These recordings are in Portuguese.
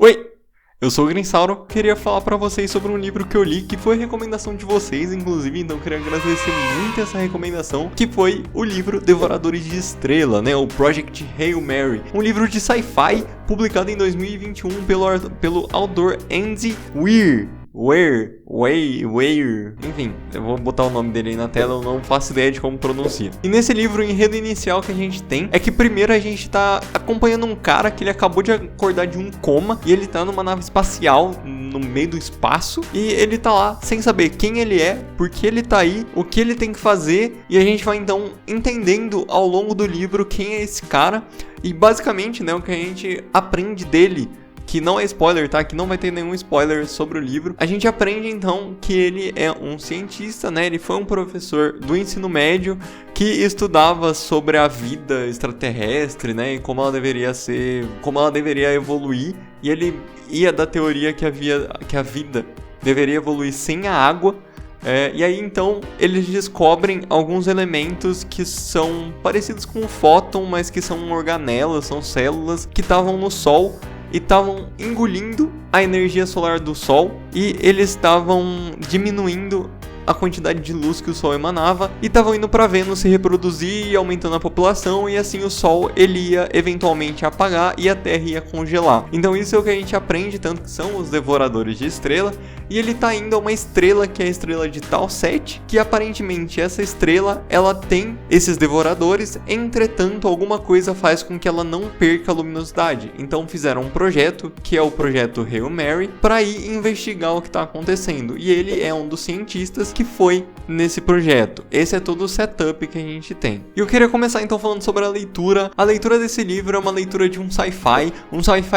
Oi, eu sou o Grinsauro, queria falar pra vocês sobre um livro que eu li, que foi recomendação de vocês, inclusive, então queria agradecer muito essa recomendação, que foi o livro Devoradores de Estrela, né, o Project Hail Mary, um livro de sci-fi publicado em 2021 pelo autor Andy Weir. Enfim, eu vou botar o nome dele aí na tela, eu não faço ideia de como pronuncia. E nesse livro, o enredo inicial que a gente tem é que primeiro a gente tá acompanhando um cara que ele acabou de acordar de um coma e ele tá numa nave espacial no meio do espaço e ele tá lá sem saber quem ele é, por que ele tá aí, o que ele tem que fazer, e a gente vai então entendendo ao longo do livro quem é esse cara e basicamente, né, o que a gente aprende dele, que não é spoiler, tá? Que não vai ter nenhum spoiler sobre o livro. A gente aprende então que ele é um cientista, né? Ele foi um professor do ensino médio que estudava sobre a vida extraterrestre, né? E como ela deveria ser, como ela deveria evoluir. E ele ia da teoria que a vida deveria evoluir sem a água. E aí então eles descobrem alguns elementos que são parecidos com o fóton, mas que são organelas, são células que estavam no Sol e estavam engolindo a energia solar do Sol, e eles estavam diminuindo a quantidade de luz que o Sol emanava e estavam indo para Vênus se reproduzir e aumentando a população, e assim o Sol ele ia eventualmente apagar e a Terra ia congelar. Então isso é o que a gente aprende, tanto que são os Devoradores de Estrela, e ele tá indo a uma estrela que é a estrela de Tau 7, que aparentemente essa estrela ela tem esses devoradores, entretanto alguma coisa faz com que ela não perca a luminosidade. Então fizeram um projeto, que é o projeto Hail Mary, para ir investigar o que está acontecendo, e ele é um dos cientistas que foi nesse projeto. Esse é todo o setup que a gente tem. E eu queria começar então falando sobre a leitura. A leitura desse livro é uma leitura de um sci-fi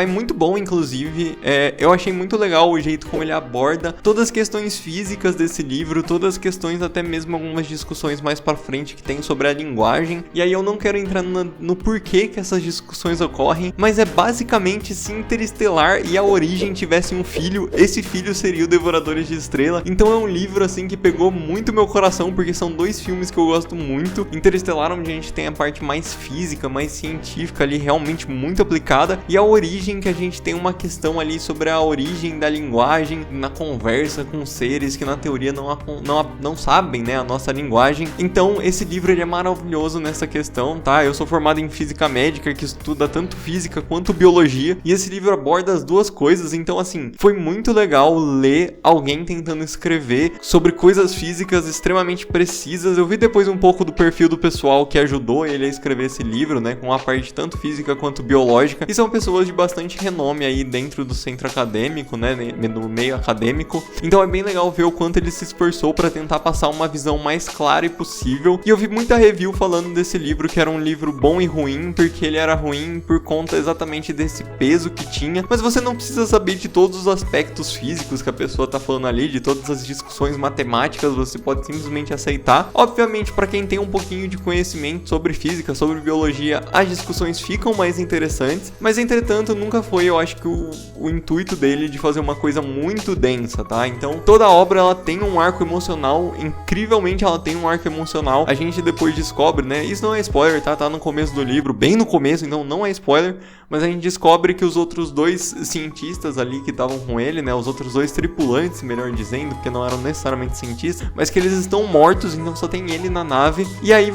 muito bom, inclusive. Eu achei muito legal o jeito como ele aborda todas as questões físicas desse livro, todas as questões, até mesmo algumas discussões mais pra frente que tem sobre a linguagem. E aí eu não quero entrar no porquê que essas discussões ocorrem, mas é basicamente se Interestelar e a Origem tivessem um filho, esse filho seria o Devoradores de Estrela. Então é um livro assim que pegou muito meu coração, porque são dois filmes que eu gosto muito. Interestelar, onde a gente tem a parte mais física, mais científica ali, realmente muito aplicada, e a Origem, que a gente tem uma questão ali sobre a origem da linguagem na conversa com seres que na teoria não sabem, né, a nossa linguagem. Então esse livro ele é maravilhoso nessa questão, tá? Eu sou formado em física médica, que estuda tanto física quanto biologia, e esse livro aborda as duas coisas. Então assim, foi muito legal ler alguém tentando escrever sobre coisas físicas extremamente precisas. Eu vi depois um pouco do perfil do pessoal que ajudou ele a escrever esse livro, né, com a parte tanto física quanto biológica, e são pessoas de bastante renome aí dentro do centro acadêmico, né, no meio acadêmico. Então é bem legal ver o quanto ele se esforçou para tentar passar uma visão mais clara e possível. E eu vi muita review falando desse livro que era um livro bom e ruim, porque ele era ruim por conta exatamente desse peso que tinha, mas você não precisa saber de todos os aspectos físicos que a pessoa tá falando ali, de todas as discussões matemáticas, você pode simplesmente aceitar. Obviamente, para quem tem um pouquinho de conhecimento sobre física, sobre biologia, as discussões ficam mais interessantes, mas entretanto nunca foi, eu acho que o intuito dele de fazer uma coisa muito densa, tá? Então toda a obra ela tem um arco emocional, incrivelmente ela tem um arco emocional. A gente depois descobre, né, isso não é spoiler, tá no começo do livro, bem no começo, então não é spoiler, mas a gente descobre que os outros dois cientistas ali que estavam com ele, né, os outros dois tripulantes, melhor dizendo, porque não eram necessariamente cientistas, mas que eles estão mortos, então só tem ele na nave. E aí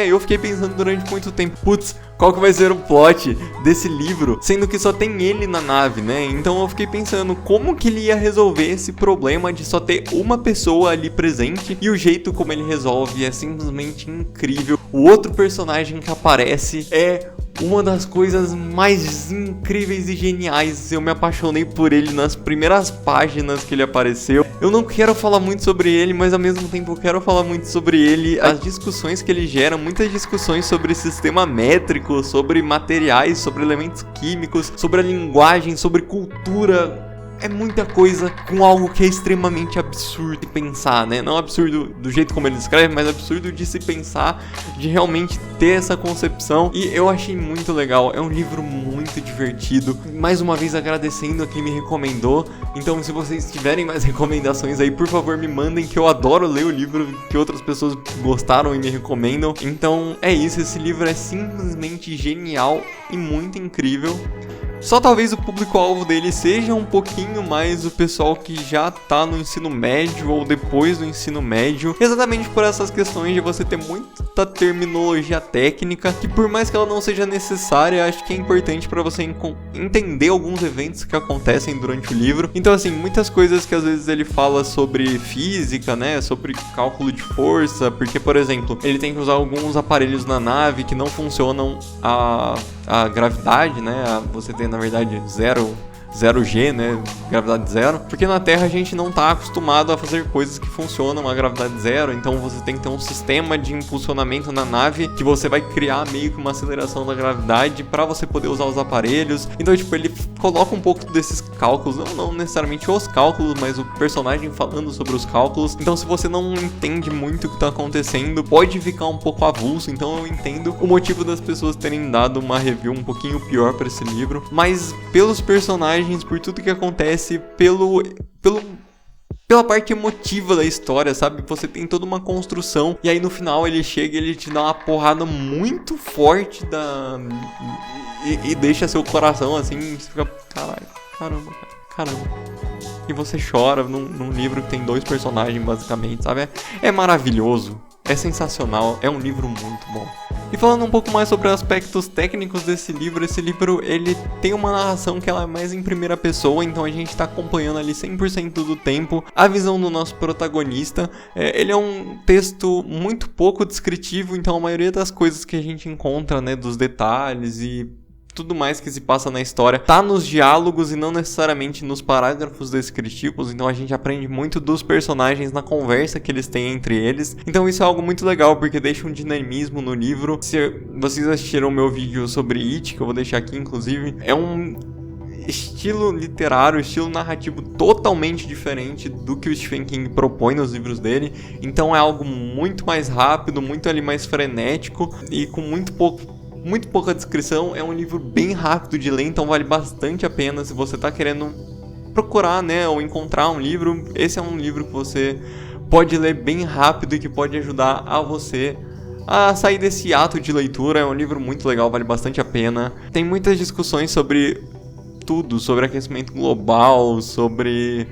eu fiquei pensando durante muito tempo, putz, qual que vai ser o plot desse livro, sendo que só tem ele na nave, né? Então eu fiquei pensando como que ele ia resolver esse problema de só ter uma pessoa ali presente, e o jeito como ele resolve é simplesmente incrível. O outro personagem que aparece é uma das coisas mais incríveis e geniais. Eu me apaixonei por ele nas primeiras páginas que ele apareceu. Eu não quero falar muito sobre ele, mas ao mesmo tempo eu quero falar muito sobre ele. As discussões que ele gera, muitas discussões sobre sistema métrico, sobre materiais, sobre elementos químicos, sobre a linguagem, sobre cultura. É muita coisa com algo que é extremamente absurdo de pensar, né? Não absurdo do jeito como ele escreve, mas absurdo de se pensar, de realmente ter essa concepção. E eu achei muito legal, é um livro muito divertido. Mais uma vez agradecendo a quem me recomendou. Então se vocês tiverem mais recomendações aí, por favor me mandem, que eu adoro ler o livro que outras pessoas gostaram e me recomendam. Então é isso, esse livro é simplesmente genial e muito incrível. Só talvez o público-alvo dele seja um pouquinho mais o pessoal que já tá no ensino médio ou depois do ensino médio, exatamente por essas questões de você ter muita terminologia técnica, que por mais que ela não seja necessária, acho que é importante para você entender alguns eventos que acontecem durante o livro. Então assim, muitas coisas que às vezes ele fala sobre física, né, sobre cálculo de força, porque por exemplo, ele tem que usar alguns aparelhos na nave que não funcionam a gravidade, né, você tem na verdade 0G, né? Gravidade zero. Porque na Terra a gente não tá acostumado a fazer coisas que funcionam a gravidade zero. Então você tem que ter um sistema de impulsionamento na nave que você vai criar meio que uma aceleração da gravidade para você poder usar os aparelhos. Então, tipo, ele coloca um pouco desses cálculos, não necessariamente os cálculos, mas o personagem falando sobre os cálculos. Então, se você não entende muito o que tá acontecendo, pode ficar um pouco avulso. Então, eu entendo o motivo das pessoas terem dado uma review um pouquinho pior para esse livro. Mas pelos personagens, por tudo que acontece, pela parte emotiva da história, sabe? Você tem toda uma construção e aí no final ele chega e ele te dá uma porrada muito forte e deixa seu coração assim, você fica, caramba. E você chora num livro que tem 2 personagens basicamente, sabe? É maravilhoso, é sensacional, é um livro muito bom. E falando um pouco mais sobre aspectos técnicos desse livro, esse livro ele tem uma narração que ela é mais em primeira pessoa, então a gente tá acompanhando ali 100% do tempo a visão do nosso protagonista. Ele é um texto muito pouco descritivo, então a maioria das coisas que a gente encontra, né, dos detalhes e tudo mais que se passa na história tá nos diálogos e não necessariamente nos parágrafos descritivos, então a gente aprende muito dos personagens na conversa que eles têm entre eles. Então isso é algo muito legal porque deixa um dinamismo no livro. Se vocês assistiram o meu vídeo sobre It, que eu vou deixar aqui inclusive, é um estilo literário, estilo narrativo totalmente diferente do que o Stephen King propõe nos livros dele. Então é algo muito mais rápido, muito ali mais frenético e com muito pouca descrição. É um livro bem rápido de ler, então vale bastante a pena se você tá querendo procurar, né, ou encontrar um livro. Esse é um livro que você pode ler bem rápido e que pode ajudar a você a sair desse ato de leitura. É um livro muito legal, vale bastante a pena. Tem muitas discussões sobre tudo, sobre aquecimento global, sobre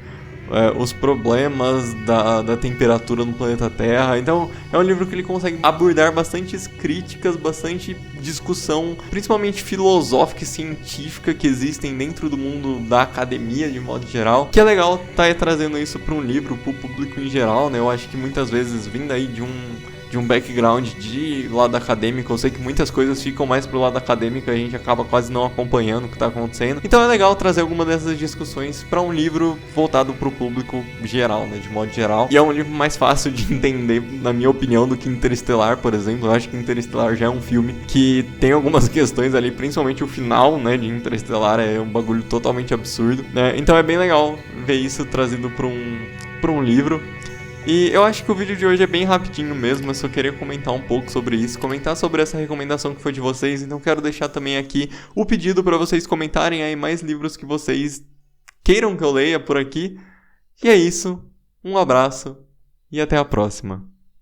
os problemas da temperatura no planeta Terra. Então é um livro que ele consegue abordar bastantes críticas, bastante discussão, principalmente filosófica e científica, que existem dentro do mundo da academia de modo geral, que é legal tá trazendo isso para um livro, para o público em geral, né? Eu acho que muitas vezes vindo aí de um background de lado acadêmico, eu sei que muitas coisas ficam mais pro lado acadêmico e a gente acaba quase não acompanhando o que tá acontecendo. Então é legal trazer alguma dessas discussões para um livro voltado pro público geral, né, de modo geral. E é um livro mais fácil de entender, na minha opinião, do que Interestelar, por exemplo. Eu acho que Interestelar já é um filme que tem algumas questões ali, principalmente o final, né, de Interestelar é um bagulho totalmente absurdo, né? Então é bem legal ver isso trazido pra um livro. E eu acho que o vídeo de hoje é bem rapidinho mesmo, eu só queria comentar um pouco sobre isso, comentar sobre essa recomendação que foi de vocês, então quero deixar também aqui o pedido para vocês comentarem aí mais livros que vocês queiram que eu leia por aqui. E é isso, um abraço e até a próxima.